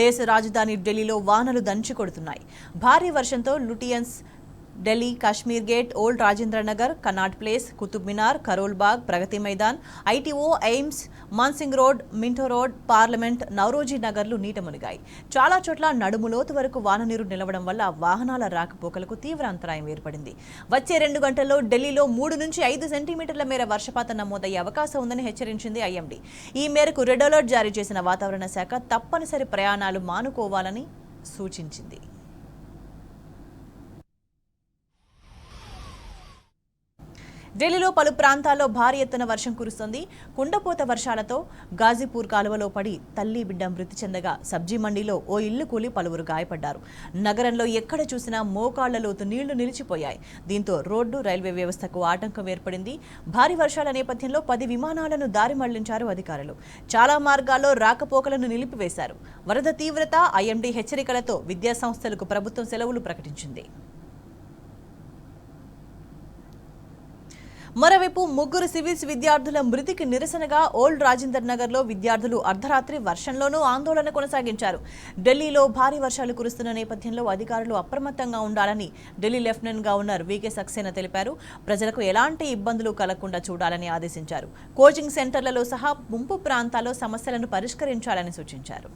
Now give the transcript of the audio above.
దేశ రాజధాని ఢిల్లీలో వానలు దంచి కొడుతున్నాయి. భారీ వర్షంతో Lutyens, Delhi, Kashmir gate, old Rajendra Nagar, Connaught place, Qutub Minar, Karol Bagh, Pragati Maidan, ITO, AIIMS, Mansingh road, Minto road, parliament, Naoroji నగర్లు నీట మునిగాయి. చాలా చోట్ల నడుములోతు వరకు వాన నీరు నిలవడం వల్ల వాహనాల రాకపోకలకు తీవ్ర అంతరాయం ఏర్పడింది. వచ్చే 2 గంటల్లో ఢిల్లీలో 3 నుంచి 5 సెంటీమీటర్ల మేర వర్షపాతం నమోదయ్యే అవకాశం ఉందని హెచ్చరించింది ఐఎండీ. ఈ మేరకు రెడ్ అలర్ట్ జారీ చేసిన వాతావరణ శాఖ తప్పనిసరి ప్రయాణాలు మానుకోవాలని సూచించింది. ఢిల్లీలో పలు ప్రాంతాల్లో భారీ ఎత్తున వర్షం కురుస్తోంది. కుండపోత వర్షాలతో గాజీపూర్ కాలువలో పడి తల్లి బిడ్డ మృతి చెందగా సబ్జీ మండీలో ఓ ఇల్లు కూలి పలువురు గాయపడ్డారు. నగరంలో ఎక్కడ చూసినా మోకాళ్ల లోతు నీళ్లు నిలిచిపోయాయి. దీంతో రోడ్డు, రైల్వే వ్యవస్థకు ఆటంకం ఏర్పడింది. భారీ వర్షాల నేపథ్యంలో 10 విమానాలను దారి మళ్లించారు అధికారులు. చాలా మార్గాల్లో రాకపోకలను నిలిపివేశారు. వరద తీవ్రత, ఐఎండీ హెచ్చరికలతో విద్యాసంస్థలకు ప్రభుత్వం సెలవులు ప్రకటించింది. మరోవైపు ముగ్గురు సివిల్స్ విద్యార్థుల మృతికి నిరసనగా ఓల్డ్ రాజేందర్ నగర్లో విద్యార్థులు అర్ధరాత్రి వర్షంలోనూ ఆందోళన కొనసాగించారు. ఢిల్లీలో భారీ వర్షాలు కురుస్తున్న నేపథ్యంలో అధికారులు అప్రమత్తంగా ఉండాలని ఢిల్లీ లెఫ్టినెంట్ గవర్నర్ వీకే సక్సేనా తెలిపారు. ప్రజలకు ఎలాంటి ఇబ్బందులు కలగకుండా చూడాలని ఆదేశించారు. కోచింగ్ సెంటర్లలో సహా ముంపు ప్రాంతాల్లో సమస్యలను పరిష్కరించాలని సూచించారు.